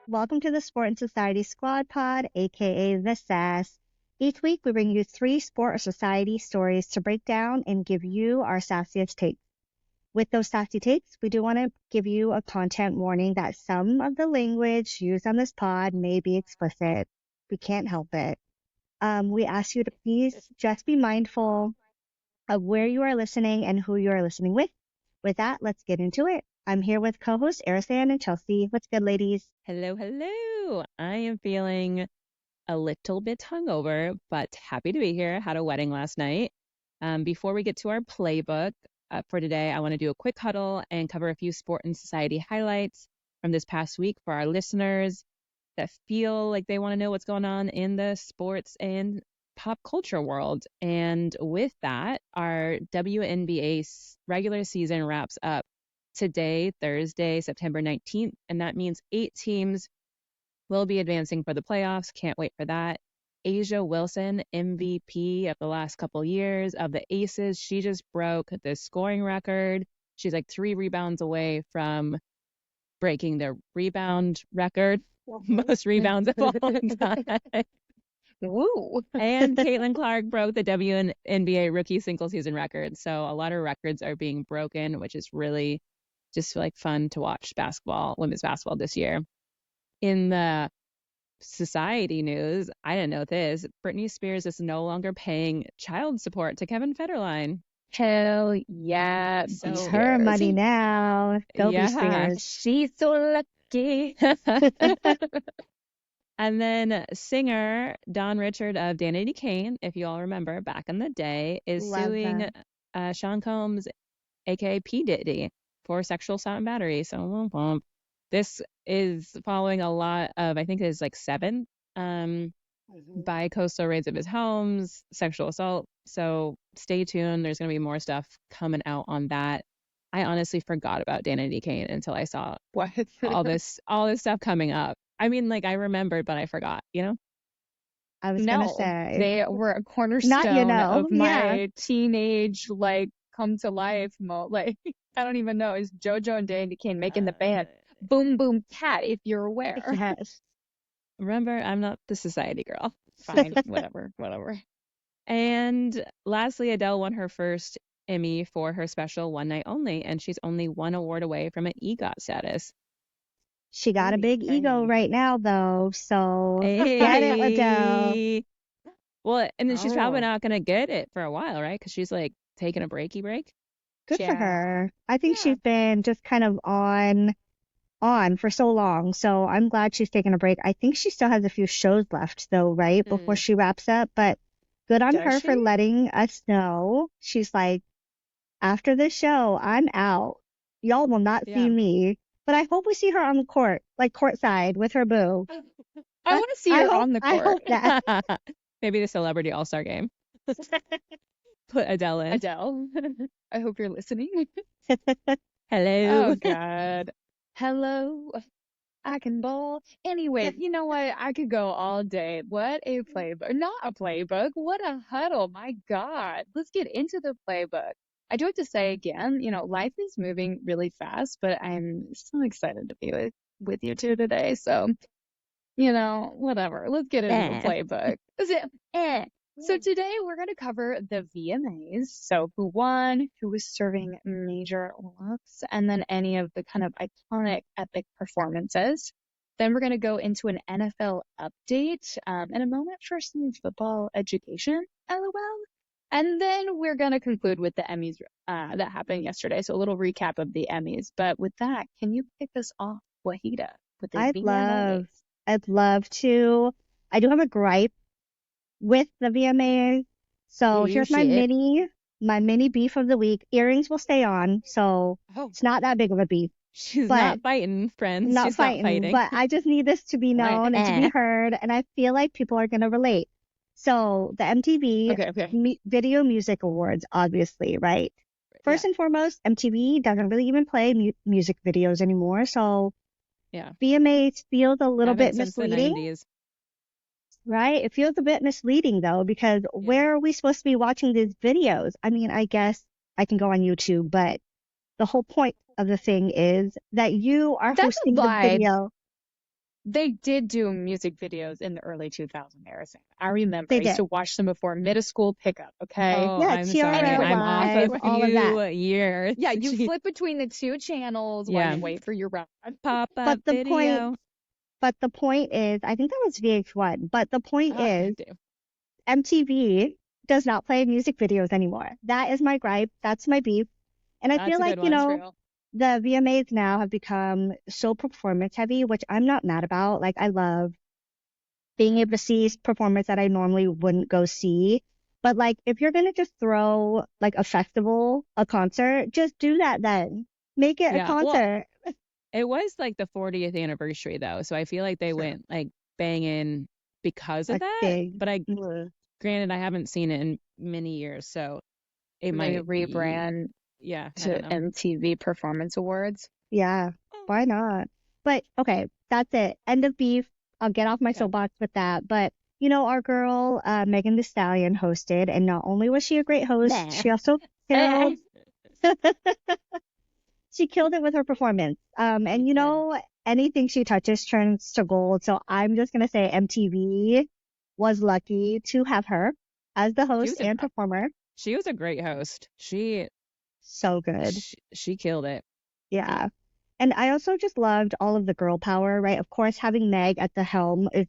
Welcome to the Sport and Society Squad Pod, aka the SASS. Each week, we bring you 3 sport or society stories to break down and give you our sassiest takes. With those sassy takes, we do want to give you a content warning that some of the language used on this pod may be explicit. We can't help it. We ask you to please just be mindful of where you are listening and who you are listening with. With that, let's get into it. I'm here with co-hosts Arissan and Chelsea. What's good, ladies? Hello, hello. I am feeling a little bit hungover, but happy to be here. Had a wedding last night. Before we get to our playbook for today, I want to do a quick huddle and cover a few sport and society highlights from this past week for our listeners that feel like they want to know what's going on in the sports and pop culture world. And with that, our WNBA regular season wraps up today, Thursday, September 19th, and that means 8 teams will be advancing for the playoffs. Can't wait for that. Asia Wilson, MVP of the last couple years of the Aces, she just broke the scoring record. She's like 3 rebounds away from breaking the rebound record, most rebounds of all time. Woo! And Caitlin Clark broke the WNBA rookie single season record. So a lot of records are being broken, which is really just like fun to watch basketball, women's basketball this year. In the society news, I didn't know this. Britney Spears is no longer paying child support to Kevin Federline. Hell yeah. So- It's her money now. Go be Yeah. Spears. She's so lucky. And then singer Don Richard of Danity Kane, if you all remember back in the day, is Love suing Sean Combs, aka P. Diddy, for sexual assault and battery. So this is following a lot of, I think it's like 7 bi-coastal raids of his homes, sexual assault. So stay tuned. There's going to be more stuff coming out on that. I honestly forgot about Danity Kane until I saw What? all this stuff coming up. I mean, like I remembered, but I forgot, you know? I was No, going to say. they were a cornerstone of my yeah. teenage, like, come to life mode. Like, I don't even know. It's JoJo and Danny Kane making the band Boom Boom Cat, if you're aware. Yes. Remember, I'm not the society girl. Fine, whatever. And lastly, Adele won her first Emmy for her special One Night Only, and she's only 1 award away from an EGOT status. She got a Holy big ego dang. right now, though. So get it, Adele. Hey. Well, and then she's probably Oh. not going to get it for a while, right? Because she's like taking a breaky break. Good for Yeah. her. I think Yeah. she's been just kind of on for so long. So I'm glad she's taking a break. I think she still has a few shows left, though, right? Before she wraps up. But good on Does her for she? letting us know. She's like, after this show, I'm out. Y'all will not Yeah. see me. But I hope we see her on the court, like courtside with her boo. I want to see I her hope- on the I court. hope that. Maybe the Celebrity All-Star game. Put Adele in. Adele, I hope you're listening. Hello. Oh, God. Hello. I can ball. Anyway, you know what? I could go all day. What a playbook. Not a playbook. What a huddle. My God. Let's get into the playbook. I do have to say again, life is moving really fast, but I'm so excited to be with you two today. So, whatever. Let's get into the playbook. So today we're going to cover the VMAs. So who won, who was serving major looks, and then any of the kind of iconic epic performances. Then we're going to go into an NFL update and a moment for some football education, LOL. And then we're going to conclude with the Emmys that happened yesterday. So a little recap of the Emmys. But with that, can you kick us off, Wahidah, with the VMAs? I'd love to. I do have a gripe with the VMAs. So here's my mini beef of the week. Earrings will stay on, so it's not that big of a beef. She's But- not fighting, friends. Not She's fighting, not fighting. but I just need this to be known and to be heard, and I feel like people are going to relate. So the MTV Okay. Video Music Awards, obviously, right? First and foremost, MTV doesn't really even play music videos anymore, so Yeah. VMAs feels a little bit Since the misleading, 90s. right? It feels a bit misleading, though, because where are we supposed to be watching these videos? I mean, I guess I can go on YouTube, but the whole point of the thing is that you are That's a hosting the vibe. video. They did do music videos in the early 2000s, Arissan. I remember. They I used did. to watch them before middle school pickup, okay? Oh, Yeah, I'm Tiara sorry. Anyway. I'm off a Live, all of few that. years. Yeah, you She- flip between the two channels while Yeah. you wait for your ride. Pop-up But the video. point is, I think that was VH1. But the point Oh, is, goddamn. MTV does not play music videos anymore. That is my gripe. That's my beef. And I That's feel a like, good you one. know, True. the VMAs now have become so performance heavy, which I'm not mad about. Like, I love being able to see performers that I normally wouldn't go see. But like, if you're going to just throw like a festival, a concert, just do that then. Make it a Yeah. Well, concert. it was like the 40th anniversary though, so I feel like they Sure. went like banging because of Like that. big. But granted, I haven't seen it in many years, so it Maybe might be. rebrand Yeah, I to don't know. MTV Performance Awards. Yeah, why not? But okay, that's it. End of beef. I'll get off my Okay. soapbox with that. But you know, our girl Megan Thee Stallion hosted, and not only was she a great host, Nah. she also killed. She killed it with her performance. And She you did. know, anything she touches turns to gold. So I'm just gonna say MTV was lucky to have her as the host was a- and performer. She was a great host. She So good. she killed it. Yeah. And I also just loved all of the girl power, right? Of course, having Meg at the helm is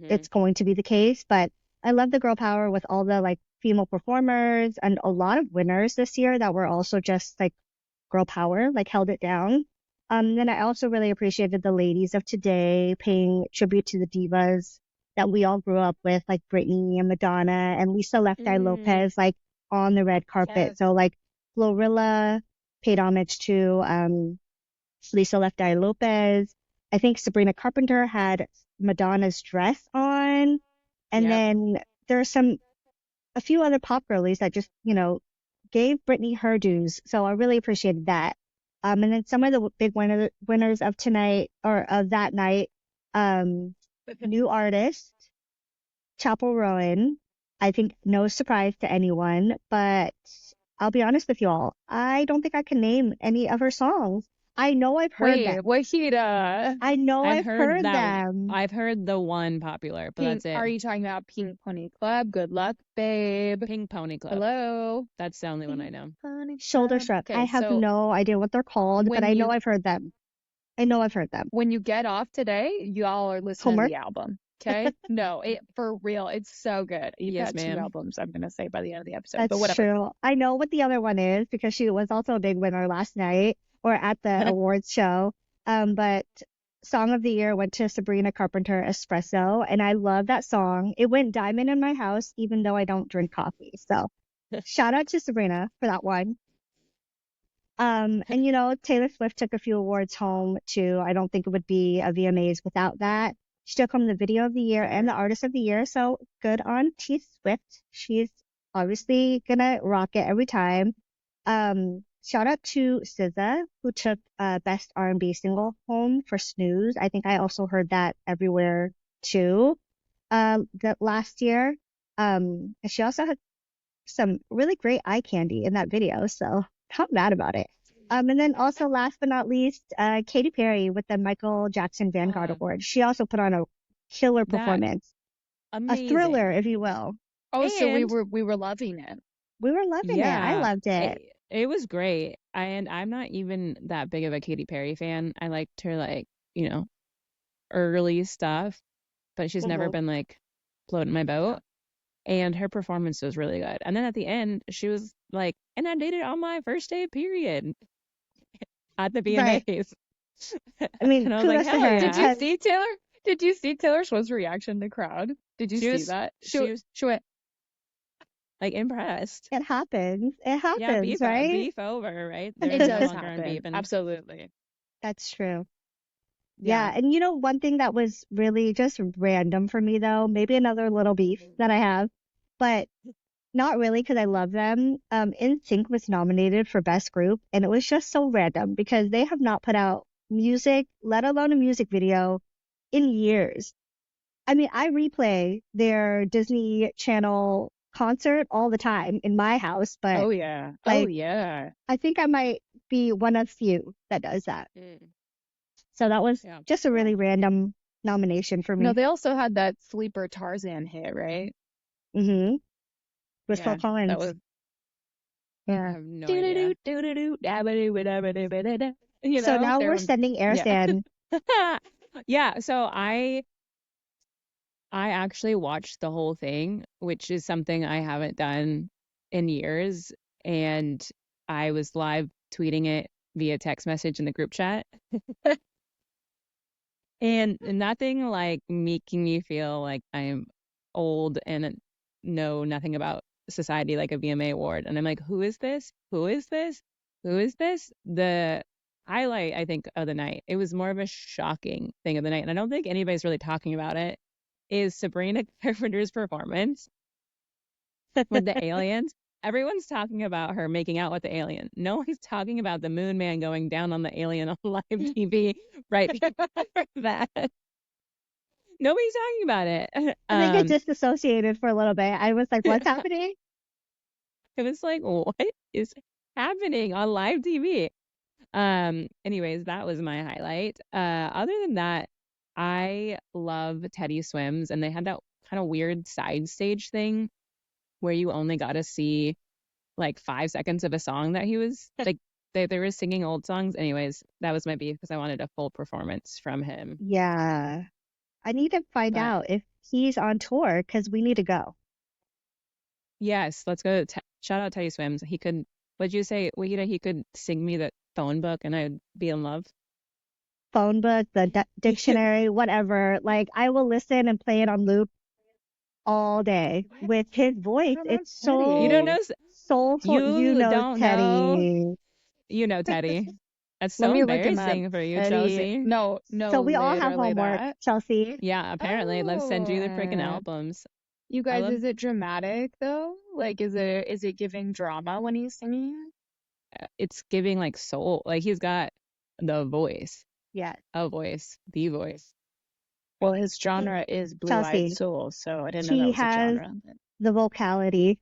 it's going to be the case, but I love the girl power with all the like female performers and a lot of winners this year that were also just like girl power, like held it down. Then I also really appreciated the ladies of today paying tribute to the divas that we all grew up with, like Britney and Madonna and Lisa Left Eye Lopez, like on the red carpet. Yes. So like Glorilla paid homage to Lisa Left Eye Lopez. I think Sabrina Carpenter had Madonna's dress on. And Yep. then there's a few other pop girlies that just, you know, gave Britney her dues. So I really appreciated that. And then some of the big winners of tonight or of that night, new artist, Chapel Rowan. I think no surprise to anyone, but I'll be honest with y'all. I don't think I can name any of her songs. I know I've heard Wait, them. Wahidah. I know I've heard that. them. I've heard the one popular, but that's it. Are you talking about Pink Pony Club? Good luck, babe. Pink Pony Club. Hello. That's the only one I know. Pony Shoulder Club. Shrug. Okay, I have so no idea what they're called, but when I know you- I've heard them. I know I've heard them. when you get off today, y'all are listening Homework? to the album. Okay? No, for real, it's so good. You've Yes, got two ma'am. albums, I'm gonna say by the end of the episode. That's but whatever. true. I know what the other one is because she was also a big winner last night or at the awards show. But Song of the Year went to Sabrina Carpenter, Espresso, and I love that song. It went diamond in my house, even though I don't drink coffee. So shout out to Sabrina for that one. And you know, Taylor Swift took a few awards home too. I don't think it would be a VMAs without that. She took home the Video of the Year and the Artist of the Year. So good on T Swift. She's obviously gonna rock it every time. Shout out to SZA who took Best R&B Single home for Snooze. I think I also heard that everywhere too. That last year. And she also had some really great eye candy in that video, so not mad about it. And then also last but not least, Katy Perry with the Michael Jackson Vanguard Award. She also put on a killer performance, Amazing. a thriller, if you will. Oh, so we And- were loving it. We were loving it. I loved it. It was great. And I'm not even that big of a Katy Perry fan. I liked her, like, you know, early stuff, but she's never Mhm. been like floating my boat. And her performance was really good. And then at the end, she was like, and I did it on my first day, period, at the Right. VMAs. I mean, And I was like, kudos to hell her. yeah. Did you see Taylor? Did you see Taylor Swift's reaction to the crowd? Did you She see was- that? she was- She went, Like, impressed. It happens. It happens, Yeah, beef, right? beef over, right? it There's no does longer happen. beefing. Absolutely. That's true. Yeah. And you know, one thing that was really just random for me, though, maybe another little beef that I have, but not really because I love them. NSYNC was nominated for Best Group, and it was just so random because they have not put out music, let alone a music video, in years. I mean, I replay their Disney Channel concert all the time in my house, but Oh yeah. like- Oh yeah. I think I might be one of few that does that. Mm. So that was Yeah. just a really random nomination for me. No, they also had that Sleeper Tarzan hit, right? Mm-hmm. With Yeah, Phil Collins. that was. I Yeah. have no idea. You So know, now they're we're sending Arissan. Yeah, so I actually watched the whole thing, which is something I haven't done in years, and I was live tweeting it via text message in the group chat. And nothing like making me feel like I'm old and know nothing about society like a VMA award. And I'm like, who is this? Who is this? Who is this? The highlight, I think, of the night, it was more of a shocking thing of the night. And I don't think anybody's really talking about it, is Sabrina Carpenter's performance with the aliens. Everyone's talking about her making out with the alien. No one's talking about the moon man going down on the alien on live TV right before that. Nobody's talking about it. I think it disassociated for a little bit. I was like, what's happening? It was like, what is happening on live TV? Anyways, that was my highlight. Other than that, I love Teddy Swims, and they had that kind of weird side stage thing where you only got to see like 5 seconds of a song that he was like they were singing old songs. Anyways, that was my beef because I wanted a full performance from him. Yeah. I need to find But out if he's on tour because we need to go. yes, let's go. Shout out Teddy Swims. He could, what'd you say, Wahidah? He could sing me the phone book and I'd be in love. Phone book, the dictionary, whatever. Like, I will listen and play it on loop all day with his voice. How about It's so Teddy? You don't know, soulful. you know don't Teddy. you know Teddy. That's Let so me look him up. embarrassing for you, Teddy. Chelsea. No, So we all have literally homework, that. Chelsea. Yeah, apparently. Let's send you the freaking Oh. albums. You I guys, love, is it dramatic though? Like, is it giving drama when he's singing? it's giving like soul. Like he's got the voice, Yeah. the voice. Well, his genre is blue-eyed Chelsea. soul, so I didn't know that He was a has genre. the vocality,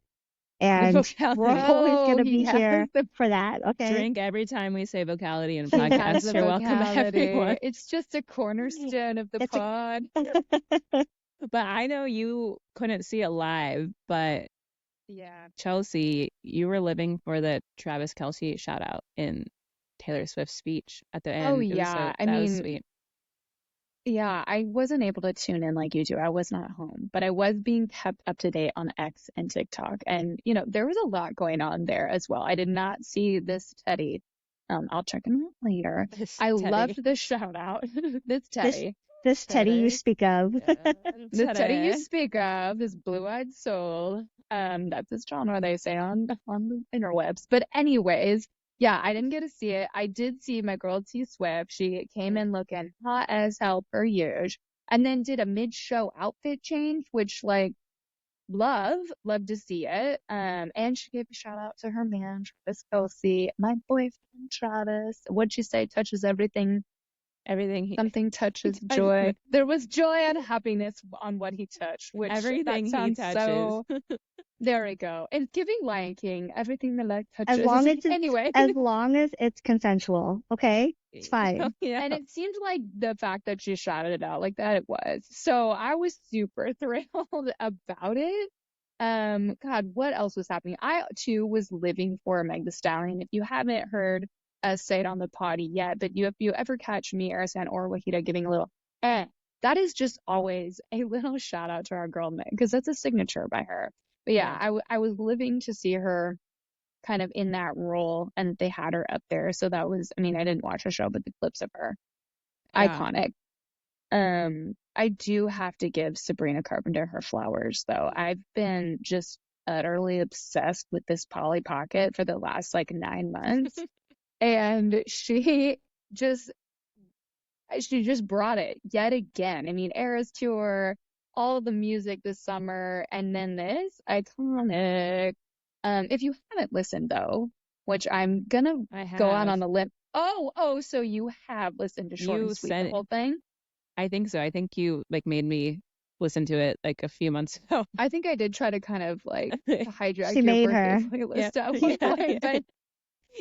and Vocality. we're always going to Oh, he be here has the for that. Okay. Drink every time we say vocality in a He has podcast. the You're welcome, vocality. everyone. It's just a cornerstone of the It's a- pod. But I know you couldn't see it live, but Yeah. Chelsea, you were living for the Travis Kelce shout out in Taylor Swift's speech at the end. Oh, It was yeah. I that was mean, sweet. Yeah, I wasn't able to tune in like you do. I was not home, but I was being kept up to date on X and TikTok. And, there was a lot going on there as well. I did not see this Teddy. I'll check him out later. I loved the shout out. This Teddy. This Teddy you speak of. The Teddy you speak of, this blue-eyed soul. That's his genre, they say on the interwebs. But anyways, yeah, I didn't get to see it. I did see my girl T Swift. She came in looking hot as hell per usual, and then did a mid-show outfit change, which love to see it. And she gave a shout out to her man Travis Kelce, my boyfriend Travis. What'd she say? Touches everything. Something touches joy. There was joy and happiness on what he touched, which everything that he sounds touches. so. There we go. And giving Lion King, everything the leg touches. As long as anyway. as long as it's consensual, okay? It's fine. Yeah. And it seemed like the fact that she shouted it out like that, it was. So I was super thrilled about it. God, what else was happening? I too was living for Meg Thee Stallion. If you haven't heard us say it on the potty yet, but if you ever catch me, Arissan, or Wahidah giving a little that is just always a little shout out to our girl Meg, because that's a signature by her. But yeah, I was living to see her kind of in that role, and they had her up there. So that was, I didn't watch the show, but the clips of her, iconic. I do have to give Sabrina Carpenter her flowers, though. I've been just utterly obsessed with this Polly Pocket for the last 9 months. And she just brought it yet again. Eras Tour, all the music this summer, and then this iconic. If you haven't listened though, which I'm gonna go out on a limb. Oh, so you have listened to Short and Sweet, the whole thing? I think so. I think you made me listen to it a few months ago. I think I did try to kind of hijack She your made birthday playlist at one point, but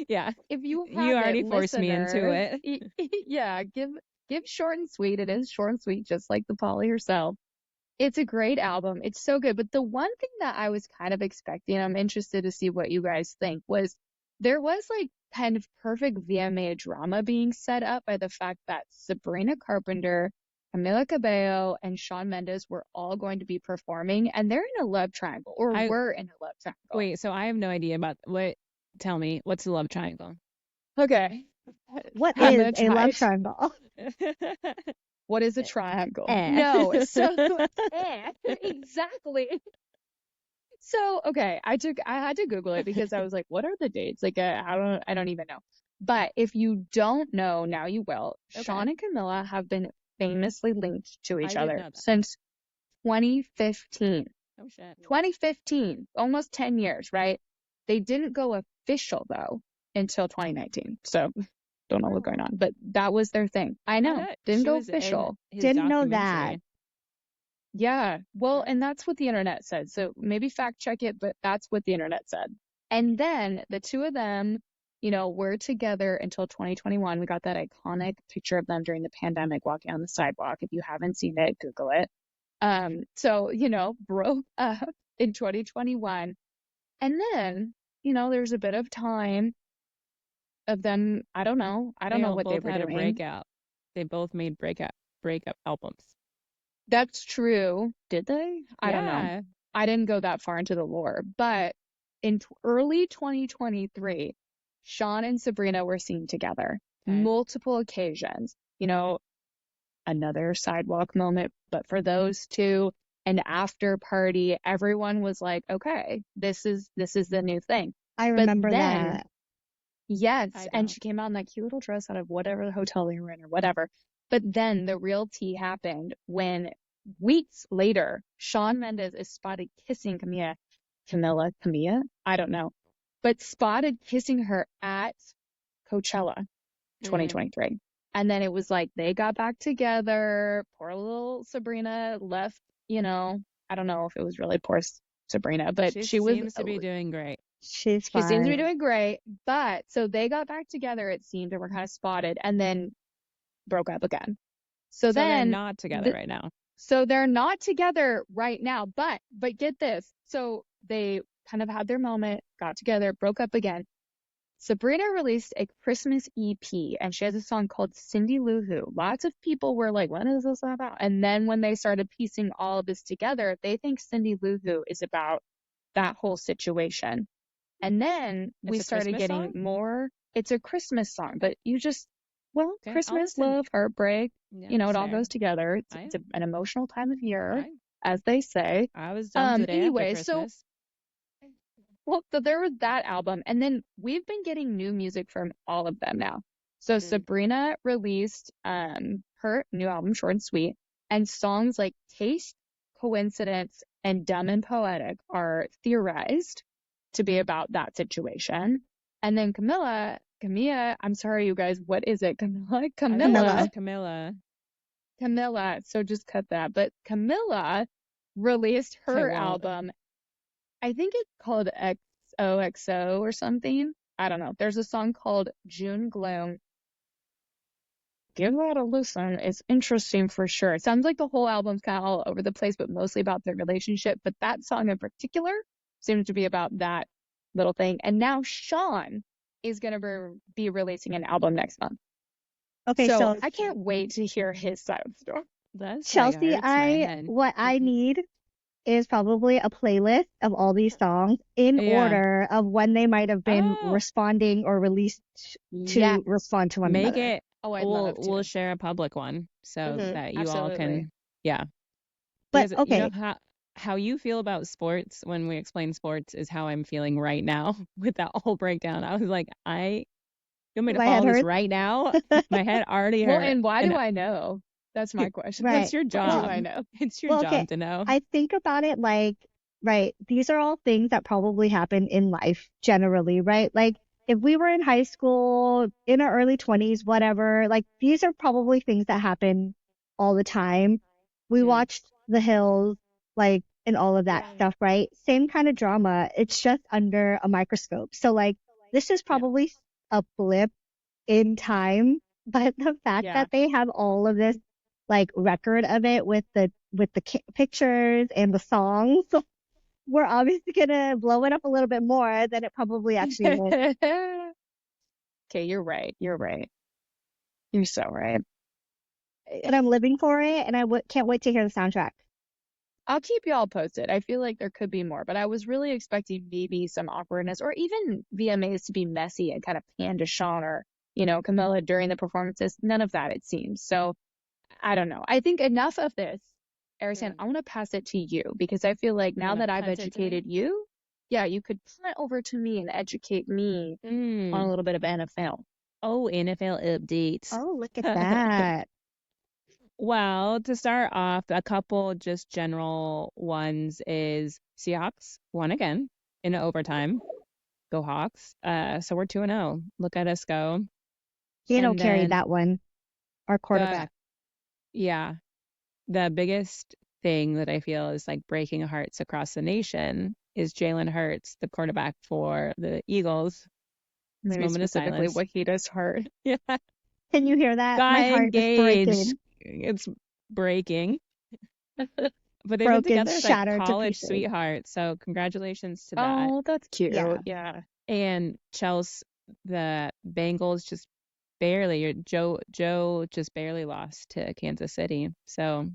yeah, if you already forced me into it. Yeah, give Give short and sweet. It is short and sweet, just like the Polly herself. It's a great album. It's so good. But the one thing that I was kind of expecting, I'm interested to see what you guys think, was there was like kind of perfect VMA drama being set up by the fact that Sabrina Carpenter, Camila Cabello, and Shawn Mendes were all going to be performing, and they're in a love triangle, or were in a love triangle. Wait, so I have no idea about tell me, what's the love triangle? Okay. What is a love triangle? What is a triangle? Eh. No, so exactly. So okay, I had to Google it because I was like, what are the dates? Like, I don't even know. But if you don't know, now you will. Okay. Shawn and Camilla have been famously linked to each I didn't other know that. since 2015. Oh shit. 2015, almost 10 years, right? They didn't go official though until 2019. So don't know what's going on, but that was their thing. I know. Didn't go official. Didn't know that. Yeah. Well, and that's what the internet said. So maybe fact check it, but that's what the internet said. And then the two of them, were together until 2021. We got that iconic picture of them during the pandemic walking on the sidewalk. If you haven't seen it, Google it. So, broke up in 2021. And then, there's a bit of time of them. I don't know what they were had doing. A breakout. They both made breakup albums. That's true. Did they? I don't know. Yeah. I didn't go that far into the lore, but in early 2023, Shawn and Sabrina were seen together. Okay. Multiple occasions. Another sidewalk moment, but for those two, an after party, everyone was like, okay, this is the new thing. I remember that. Yes, I and don't. she came out in that cute little dress out of whatever hotel they were in or whatever. But then the real tea happened when weeks later, Shawn Mendes is spotted kissing Camilla, I don't know, but spotted kissing her at Coachella 2023. And then it was like they got back together. Poor little Sabrina left, I don't know if it was really poor Sabrina, but she seems to be doing great. She's She fine. seems to be doing great. But so they got back together, it seemed, and were kind of spotted, and then broke up again. So then they're not together right now. So they're not together right now, but get this. So they kind of had their moment, got together, broke up again. Sabrina released a Christmas EP, and she has a song called Cindy Lou Who. Lots of people were like, what is this about? And then when they started piecing all of this together, they think Cindy Lou Who is about that whole situation. And then we started getting more. It's a Christmas song, but Okay, Christmas, love, heartbreak, Yeah, it all goes together. It's an emotional time of year, Right. as they say. I was done today anyway, after Christmas. So there was that album, and then we've been getting new music from all of them now. So Sabrina released her new album, Short and Sweet, and songs like Taste, Coincidence, and Dumb and Poetic are theorized to be about that situation. And then Camilla, I'm sorry, you guys, what is it? Camilla. So just cut that. But Camilla released her album. I think it's called XOXO or something. I don't know. There's a song called June Gloom. Give that a listen. It's interesting for sure. It sounds like the whole album's kind of all over the place, but mostly about their relationship. But that song in particular seems to be about that little thing. And now Shawn is going to be releasing an album next month. Okay, so I can't wait to hear his side of the story. That's Chelsea, what I need is probably a playlist of all these songs in order of when they might have been responding or released to respond to one another. Make it. We'll share a public one so that you all can. Yeah. But because, okay. How you feel about sports when we explain sports is how I'm feeling right now with that whole breakdown. I was like, you want me to follow this right now? My head already hurt. Well, and why do I know? That's my question. Right. That's your job. How do I know? It's your job to know. I think about it like, right, these are all things that probably happen in life generally, right? Like if we were in high school, in our early 20s, whatever, like these are probably things that happen all the time. We watched The Hills, like, and all of that stuff, right? Same kind of drama. It's just under a microscope. So like, this is probably a blip in time But the fact Yeah. that they have all of this like record of it with the pictures and the songs, we're obviously gonna blow it up a little bit more than it probably actually is. Okay, you're right. You're right. You're so right. But I'm living for it, and I can't wait to hear the soundtrack. I'll keep y'all posted. I feel like there could be more, but I was really expecting maybe some awkwardness or even VMAs to be messy and kind of pan to Sean or, Camilla during the performances. None of that, it seems. So I don't know. I think enough of this. Arissan, I want to pass it to you because I feel like now that I've educated you, yeah, you could punt over to me and educate me on a little bit of NFL. Oh, NFL updates. Oh, look at that. Well, to start off, a couple just general ones is Seahawks won again in overtime. Go Hawks. So we're 2-0. Look at us go. Gino And carried then that one, our quarterback. Yeah. The biggest thing that I feel is like breaking hearts across the nation is Jalen Hurts, the quarterback for the Eagles. Maybe moment of specifically silence. Wahidah's heart. Yeah. Can you hear that? Got My heart engaged. is breaking. It's breaking. But they've been Broken, together as like shattered to college pieces. sweethearts. So congratulations to that. Oh, that's cute. Yeah. Yeah. And Chelsea, the Bengals just barely, Joe just barely lost to Kansas City. So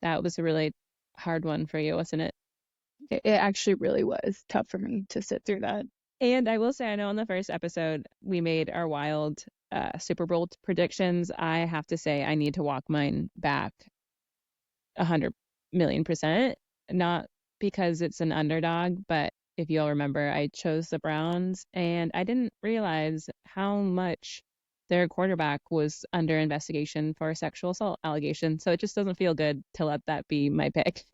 that was a really hard one for you, wasn't it? It actually really was tough for me to sit through that. And I will say, I know in the first episode we made our wild Super Bowl predictions. I have to say I need to walk mine back 100,000,000%. Not because it's an underdog, but if you'll remember, I chose the Browns and I didn't realize how much their quarterback was under investigation for sexual assault allegations. So it just doesn't feel good to let that be my pick,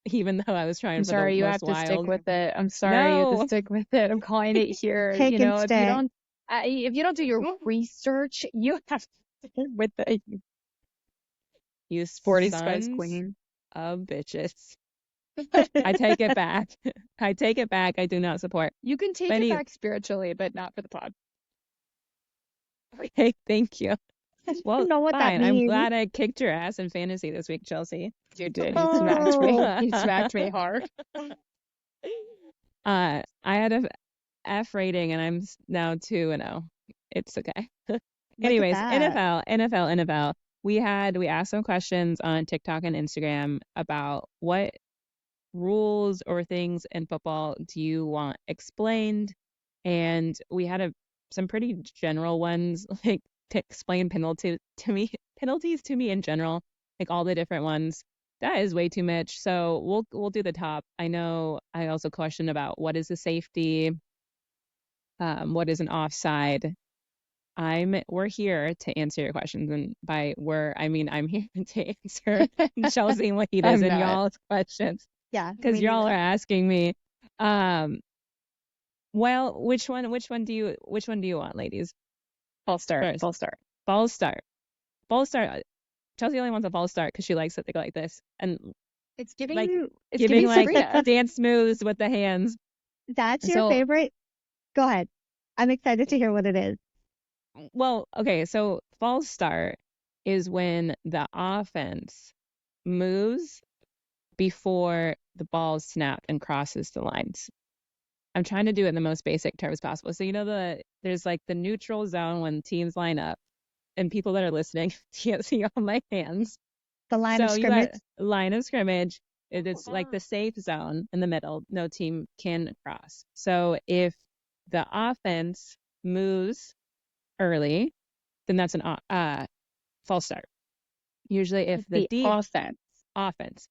even though I was trying I'm for sorry, the you most have to wild. stick with it. I'm sorry, you have No. to stick with it. I'm calling it here. Take and stick. If you don't do your research, you have to stick with it. You Sporty Spice sons Queen. of bitches. I take it back. I take it back. I do not support. You can take it back spiritually, but not for the pod. Okay, thank you. Well, don't know what fine. that I'm means. glad I kicked your ass in fantasy this week, Chelsea. You did. You smacked me. You smacked me hard. I had a F rating and I'm now 2-0. It's okay. Anyways, NFL. We asked some questions on TikTok and Instagram about what rules or things in football do you want explained, and we had some pretty general ones, like to explain penalties to me in general, like all the different ones. That is way too much, so we'll do the top. I know I also questioned about what is a safety, what is an offside. We're here to answer your questions, and by I mean I'm here to answer Chelsea and Wahidah's and y'all's questions. Yeah, Because y'all are asking me. Well, which one do you want, ladies? False start. First. False start. False start. False start. Chelsea only wants a false start because she likes it to go like this, and It's giving like it's giving like Sabrina. dance moves with the hands. That's your favorite? Go ahead. I'm excited to hear what it is. Well, okay, so false start is when the offense moves before the ball is snapped and crosses the lines. I'm trying to do it in the most basic terms possible. So there's like the neutral zone when teams line up, and people that are listening can't see all my hands. The line of scrimmage. Line of scrimmage. It's like the safe zone in the middle. No team can cross. So if the offense moves early, then that's an false start. Usually if the offense,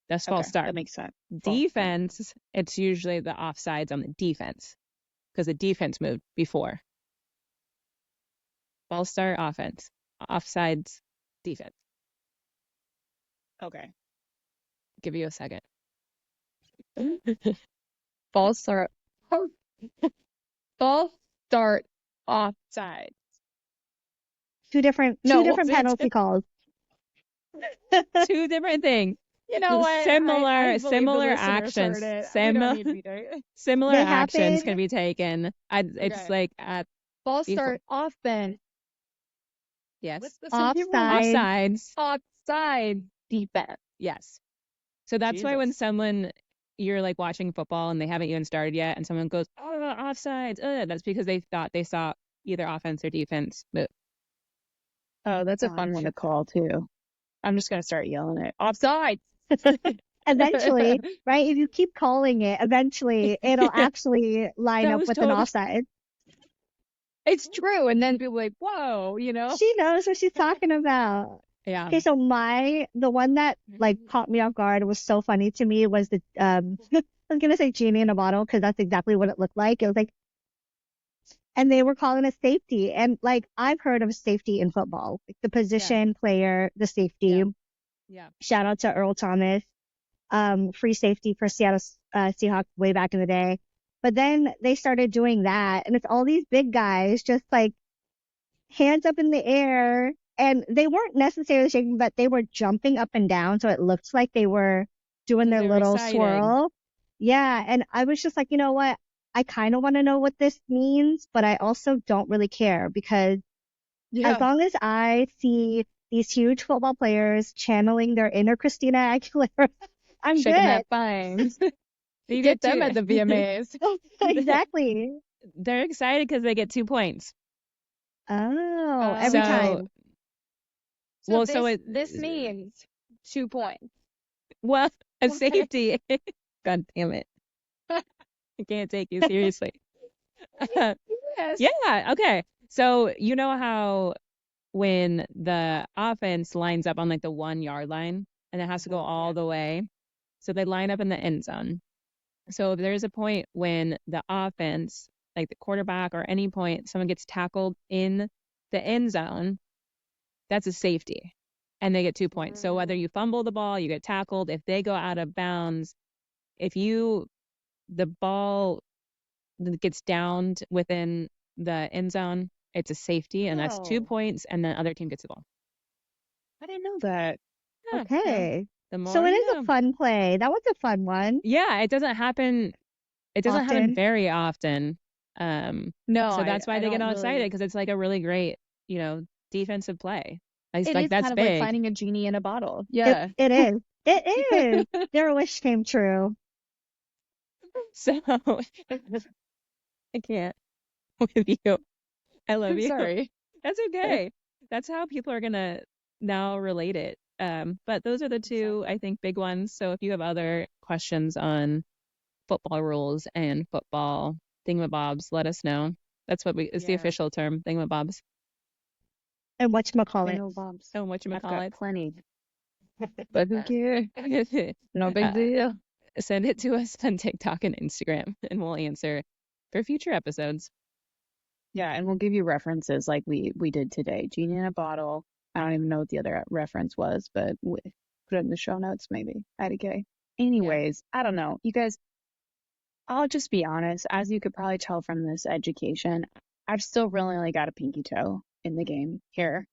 that's false start. That makes sense. Defense, it's usually the offsides on the defense because the defense moved before. False start, offense. Offsides, defense. Okay. Give you a second. False start. False start, offside. Two different penalty calls. Two different things. You know what? Similar actions. Similar actions can be taken. It's like at false start offense. Yes. What's the safety rule? Offside. Offsides. Offside defense. Yes. So that's why when Jesus. someone, you're like watching football and they haven't even started yet, and someone goes, oh, offsides, that's because they thought they saw either offense or defense move. Oh, that's a fun one to call too. I'm just gonna start yelling it. Offside. Eventually, right? If you keep calling it, eventually it'll actually line That up was with an totally- offside. It's true. And then people are like, whoa, you know? She knows what she's talking about. Yeah. Okay, so the one that like caught me off guard, was so funny to me, was the I was gonna say genie in a bottle because that's exactly what it looked like. It was like, and they were calling it safety, and like I've heard of safety in football, like the position player, the safety. Yeah. Shout out to Earl Thomas, free safety for Seattle Seahawks way back in the day. But then they started doing that, and it's all these big guys just like hands up in the air. And they weren't necessarily shaking, but they were jumping up and down. So it looked like they were doing their They were little excited. swirl. Yeah. And I was just like, you know what? I kind of want to know what this means, but I also don't really care because as long as I see these huge football players channeling their inner Christina Aguilera, I'm shaking good. that fine. You Get them at the VMAs. Exactly. They're excited because they get 2 points. Oh, every So- time. So Well, this, so this means 2 points. Well, a Okay. safety. God damn it. I can't take you seriously. Yes. Yeah, okay. So you know how when the offense lines up on like the 1 yard line and it has to go all the way, so they line up in the end zone. So if there's a point when the offense, like the quarterback or any point, someone gets tackled in the end zone, that's a safety. And they get 2 points. So whether you fumble the ball, you get tackled, if they go out of bounds, if the ball gets downed within the end zone, it's a safety, and that's 2 Oh. points, and the other team gets the ball. I didn't know that. Yeah, Okay. the more So it you is know. a fun play. That was a fun one. Yeah, it doesn't happen. It doesn't happen Often. very often. No, So that's why I they get don't all excited really- because it's like a really great, defensive play. It's It like is that's kind of big. like finding a genie in a bottle. Yeah. It is. It is. Their wish came true. So I can't with you. I love I'm you. sorry. That's okay. That's how people are gonna now relate it. But those are the two, I think, big ones. So if you have other questions on football rules and football thingamabobs, let us know. That's what it's the Yeah. official term, thingamabobs. And whatchamacallit. I know bombs. Oh, what you I've call got it? plenty. But who cares? No big deal. Send it to us on TikTok and Instagram, and we'll answer for future episodes. Yeah, and we'll give you references like we did today. Genie in a bottle. I don't even know what the other reference was, but put it in the show notes maybe. IDK. Anyways, I don't know. You guys, I'll just be honest. As you could probably tell from this education, I've still really only got a pinky toe in the game here.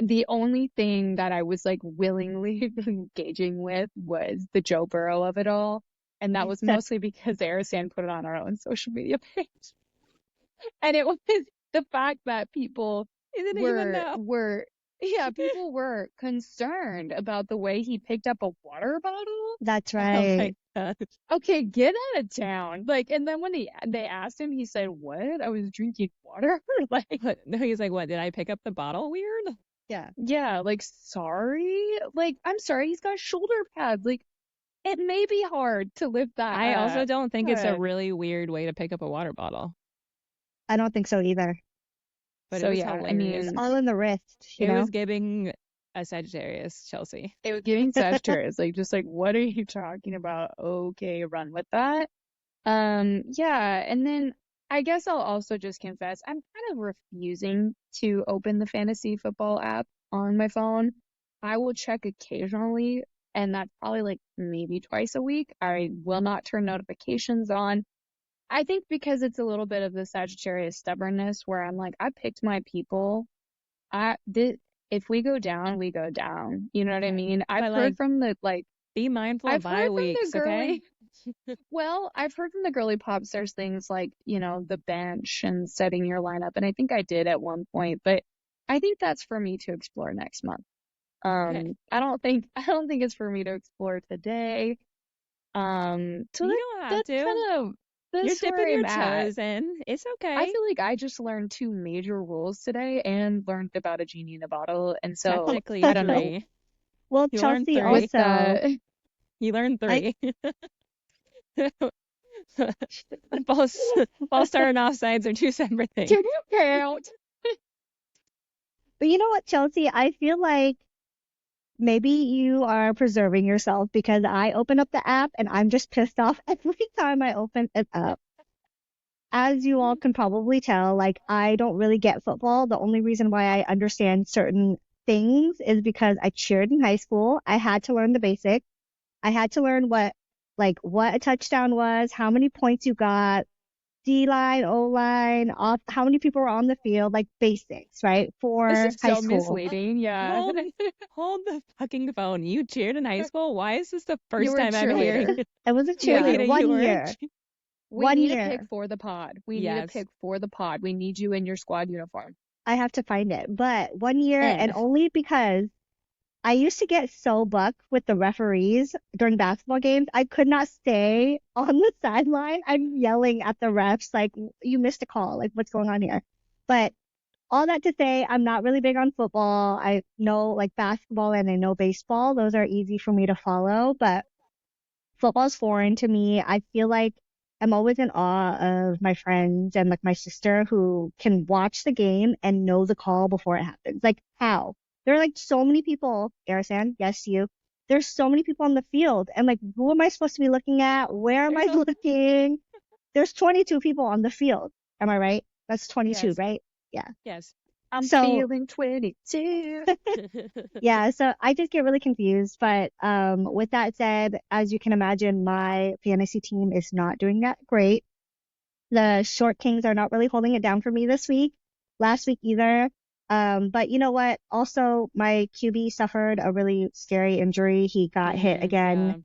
The only thing that I was like willingly engaging with was the Joe Burrow of it all. And that was mostly because Arissan put it on our own social media page. And it was the fact that people people were concerned about the way he picked up a water bottle. That's Oh right. my God. Okay, get out of town. Like, and then when they asked him, he said, "What? I was drinking water." Like, What? No, he's like, what? Did I pick up the bottle? Weird. Yeah. yeah, like, sorry. Like, I'm sorry, he's got shoulder pads. Like, it may be hard to lift that. I also don't think it's a good. really weird way to pick up a water bottle. I don't think so either. But So, it was yeah, I hilarious. mean, It's all in the wrist, you It know? was giving a Sagittarius, Chelsea. it was giving Sagittarius, like, just like, what are you talking about? Okay, run with that. Yeah, and then I guess I'll also just confess, I'm kind of refusing to open the fantasy football app on my phone. I will check occasionally, and that's probably like maybe twice a week. I will not turn notifications on. I think because it's a little bit of the Sagittarius stubbornness where I'm like, I picked my people. If we go down, we go down. You know what I mean? I've But, heard like, from the Be mindful of I've bye heard from the weeks, okay? girly. Well, I've heard from the girly pops there's things like, the bench and setting your lineup, and I think I did at one point, but I think that's for me to explore next month. Okay. I don't think it's for me to explore today. So You don't have that's to. kind of You're that's dipping where your I'm at. toes in. It's I okay. feel like I just learned 2 major rules today and learned about a genie in a bottle. And so Technically I don't know. 3. Well, You learned Chelsea, 3. With also, that, You learned I 3. Ball star and offsides are 2 separate things. did you count? but you know what, Chelsea? I feel like maybe you are preserving yourself because I open up the app and I'm just pissed off every time I open it up. As you all can probably tell, like I don't really get football. The only reason why I understand certain things is because I cheered in high school. I had to learn the basics. I had to learn what a touchdown was, how many points you got, D line, O line, off, how many people were on the field, like basics, right? This For is high so school. misleading. Yeah. Hold the fucking phone. You cheered in high school? Why is this the You first were a time I'm hearing cheerleader. it? I was a Yeah. cheerleader Wahidah, you one were a year. We One need a pick year. for the pod. We need a Yes. pick for the pod. We need you in your squad uniform. I have to find it. But one year, and And only because I used to get so bucked with the referees during basketball games. I could not stay on the sideline. I'm yelling at the refs, like, you missed a call. Like, what's going on here? But all that to say, I'm not really big on football. I know like basketball and I know baseball. Those are easy for me to follow, but football's foreign to me. I feel like I'm always in awe of my friends and like my sister who can watch the game and know the call before it happens. Like how? There are like so many people, Arissan, yes, you. There's so many people on the field and like who am I supposed to be looking at? Where am I looking? There's 22 people on the field. Am I right? That's 22, Yes. right? Yeah. Yes. I'm So feeling 22. yeah, so I just get really confused. But with that said, as you can imagine, my fantasy team is not doing that great. The short kings are not really holding it down for me this week, last week either. But you know what? Also, my QB suffered a really scary injury. He got hit again. Yeah.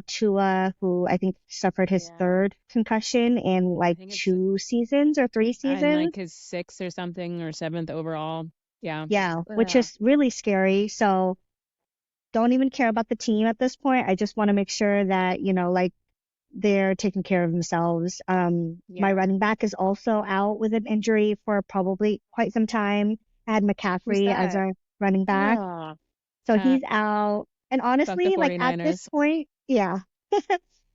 Tua, who I think suffered his Yeah. third concussion in like think it's 2 seasons or 3 in seasons. like his 6th or something or 7th overall. Yeah. Yeah, which Yeah. is really scary. So don't even care about the team at this point. I just want to make sure that, like they're taking care of themselves. My Yeah. running back is also out with an injury for probably quite some time. I had Who's McCaffrey as that? our running back. Ah, So Uh, he's out. And fuck the honestly, like at this 49ers. point, yeah.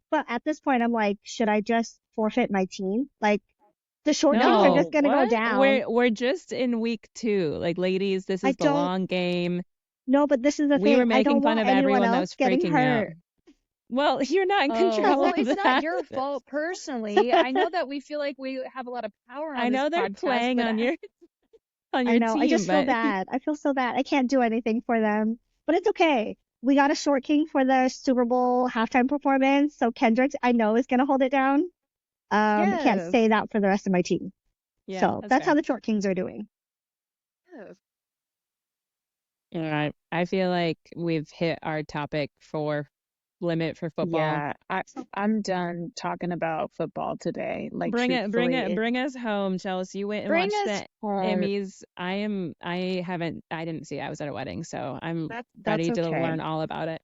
But at this point, I'm like, should I just forfeit my team? Like the short kings are No. just no. going to go What? down. We're just in week 2. Like, ladies, this I is the don't long game. know, but this is the We thing. were I making don't fun want of anyone everyone that else was getting freaking out. hurt. Well, you're not in Oh, control well, of it's not that. your fault personally. I know that we feel like we have a lot of power I on this know they're podcast, playing but on your I know. I team, just feel but bad. I feel so bad. I can't do anything for them, but it's okay. We got a short king for the Super Bowl halftime performance, so Kendrick, I know, is gonna hold it down. I can't yes. say that for the rest of my team. yeah, So that's that's how fair. the short kings are doing. Yes. All right. I feel like we've hit our topic for limit for football. Yeah, I'm done talking about football today. Like Bring truthfully, bring us home, Chelsea. You went and bring watched us the home. Emmys. I didn't see it. I was at a wedding, so I'm That's ready to okay. learn all about it.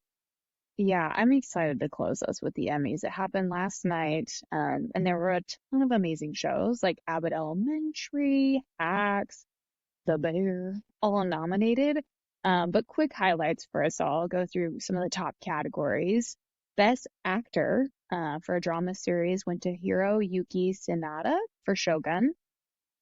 Yeah, I'm excited to close us with the Emmys. It happened last night, and there were a ton of amazing shows like Abbott Elementary, Hacks, The Bear, all nominated. But quick highlights for us all. I'll go through some of the top categories. Best Actor for a drama series went to Hiroyuki Sanada for Shogun.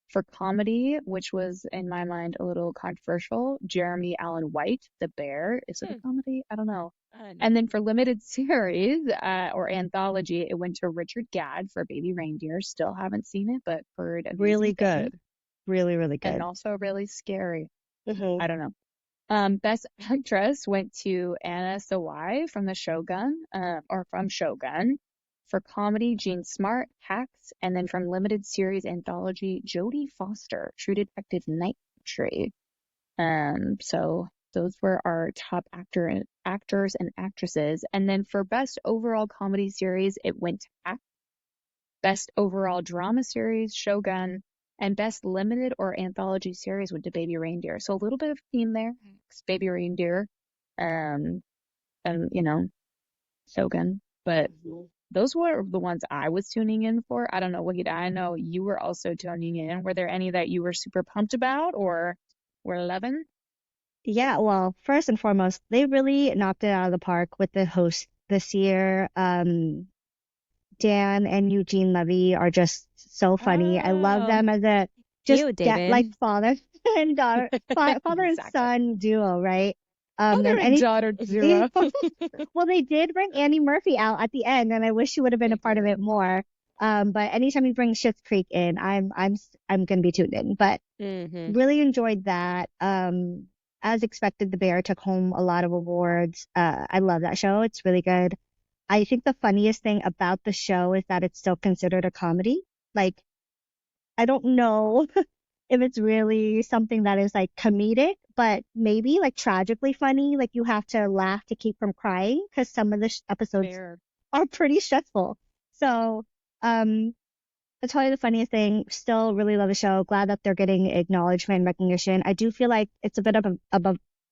For comedy, which was in my mind a little controversial, Jeremy Allen White, The Bear. Is it a comedy? I don't know. And then for limited series or anthology, it went to Richard Gadd for Baby Reindeer. Still haven't seen it, but heard amazing Really things. good. Really, really And good. also really scary. Mhm. I don't know. Best Actress went to Anna Sawai from the Shogun, from Shogun. For comedy, Jean Smart, Hacks, and then from limited series anthology, Jodie Foster, True Detective Night Country. So those were our top actors and actresses. And then for best overall comedy series, it went to Hacks. Best overall drama series, Shogun. And best limited or anthology series went to Baby Reindeer. So a little bit of theme there. Baby Reindeer, and Shogun. But those were the ones I was tuning in for. I don't know, Wahidah, I know you were also tuning in. Were there any that you were super pumped about or were loving? Yeah, well, first and foremost, they really knocked it out of the park with the host this year. Dan and Eugene Levy are just so funny. I love Oh, them as a just cute, David. like father and daughter, father and Exactly. son duo, right? And Mother and any daughter duo. well, they did bring Annie Murphy out at the end, and I wish she would have been a part of it more. But anytime you bring Schitt's Creek in, I'm gonna be tuned in. But Mm-hmm. really enjoyed that. As expected, The Bear took home a lot of awards. I love that show. It's really good. I think the funniest thing about the show is that it's still considered a comedy. Like, I don't know if it's really something that is like comedic, but maybe like tragically funny. Like you have to laugh to keep from crying because some of the episodes Fair. are pretty stressful. So, that's probably the funniest thing. Still really love the show. Glad that they're getting acknowledgement and recognition. I do feel like it's a bit of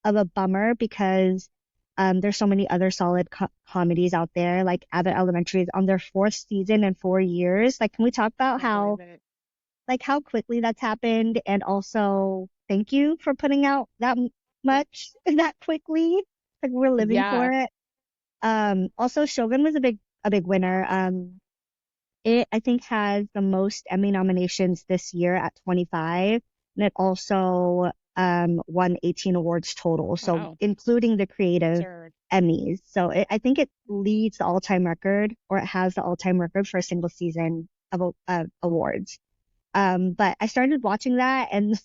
a bummer because there's so many other solid comedies out there. Like Abbott Elementary is on their 4th season in 4 years. Like, can we talk about how quickly that's happened? And also, thank you for putting out that much that quickly. Like we're living for Yeah. it. Also, Shogun was a big winner. It, I think, has the most Emmy nominations this year at 25, and it also won 18 awards total, so Wow. including the creative Absurd. Emmys. So I think it leads the all-time record, or it has the all-time record for a single season of awards. But I started watching that, and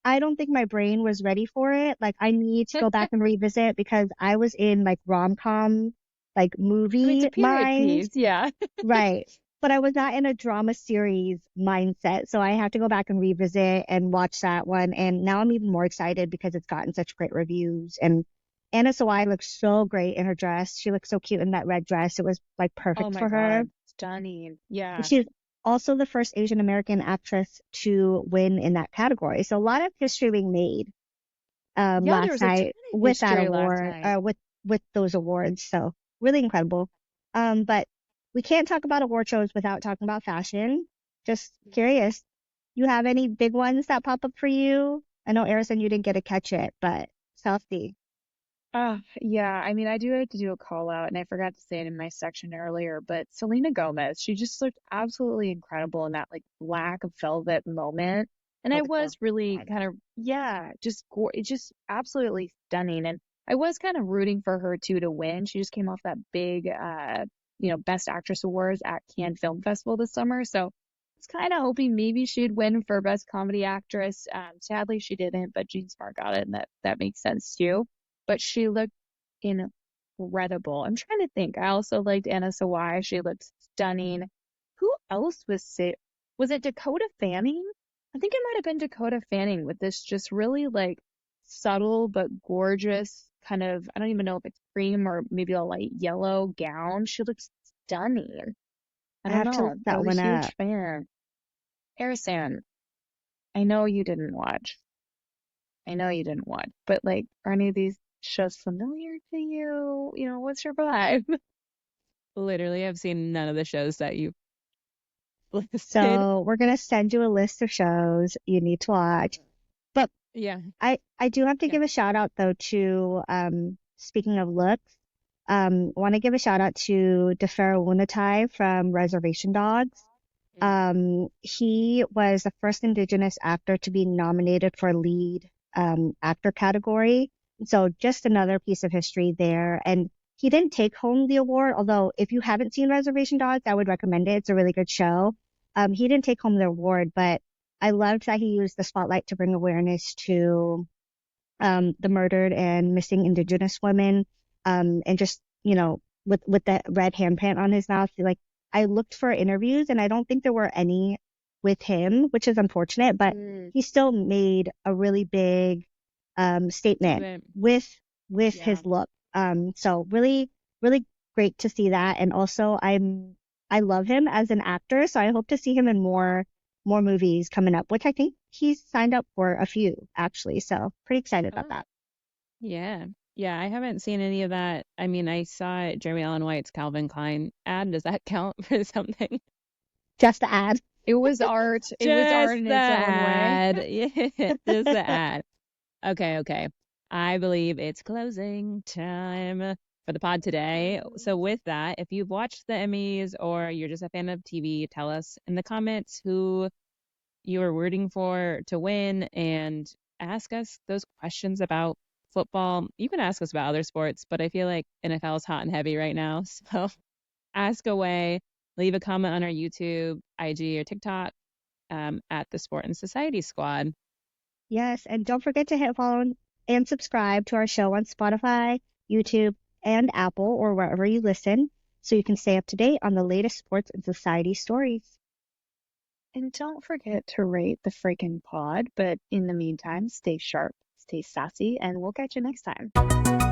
I don't think my brain was ready for it. Like, I need to go back and revisit because I was in like rom-com, like I mean, it's movie a period mind. piece. Yeah. Right. But I was not in a drama series mindset. So I have to go back and revisit and watch that one. And now I'm even more excited because it's gotten such great reviews. And Anna Sawai looks so great in her dress. She looks so cute in that red dress. It was like Oh perfect my for her. God. Stunning. Yeah. And she's also the first Asian American actress to win in that category. So a lot of history being made Yeah, there last was a ton night of with that history last award, night. with those awards. So really incredible. But we can't talk about award shows without talking about fashion. Just curious, you have any big ones that pop up for you? I know, Arissan, you didn't get to catch it, but Southie. Yeah, I mean, I do have to do a call out, and I forgot to say it in my section earlier, but Selena Gomez, she just looked absolutely incredible in that like black velvet moment. And I was really kind of, yeah, it's just absolutely stunning. And I was kind of rooting for her too to win. She just came off that big, Best Actress Awards at Cannes Film Festival this summer. So I was kind of hoping maybe she'd win for Best Comedy Actress. Sadly, she didn't, but Jean Smart got it, and that makes sense too. But she looked incredible. I'm trying to think. I also liked Anna Sawai. She looked stunning. Who else was it? Was it Dakota Fanning? I think it might have been Dakota Fanning with this just really like subtle but gorgeous kind of, I don't even know if it's cream or maybe a light yellow gown. She looks stunning. I I don't have to look know. I that was one a huge up. fan. Arissan, I know you didn't watch. I know you didn't watch, but like, are any of these shows familiar to you? You know, what's your vibe? Literally, I've seen none of the shows that you've listed. So we're gonna send you a list of shows you need to watch. But Yeah. I do have to Yeah. give a shout out though to speaking of looks, want to give a shout out to Defero Wunatai from Reservation Dogs. He was the first Indigenous actor to be nominated for lead actor category. So just another piece of history there. And he didn't take home the award, although if you haven't seen Reservation Dogs, I would recommend it. It's a really good show. He didn't take home the award, but I loved that he used the spotlight to bring awareness to the murdered and missing Indigenous women, and just, with that red handprint on his mouth. Like, I looked for interviews and I don't think there were any with him, which is unfortunate, but he still made a really big statement with his look. So really, really great to see that. And also I love him as an actor, so I hope to see him in more more movies coming up, which I think he's signed up for a few actually. So pretty excited about that. Yeah. Yeah, I haven't seen any of that. I mean, I saw Jeremy Allen White's Calvin Klein ad. Does that count for something? Just to add. It was art. It was art in the its own way. ad. Yeah, just the ad. Okay. I believe it's closing time for the pod today. So with that, if you've watched the Emmys or you're just a fan of TV, tell us in the comments who you are rooting for to win and ask us those questions about football. You can ask us about other sports, but I feel like NFL is hot and heavy right now. So ask away. Leave a comment on our YouTube, IG, or TikTok at the Sport and Society Squad. Yes, and don't forget to hit follow and subscribe to our show on Spotify, YouTube, and Apple, or wherever you listen, so you can stay up to date on the latest sports and society stories. And don't forget to rate the freaking pod. But in the meantime, stay sharp, stay sassy, and we'll catch you next time.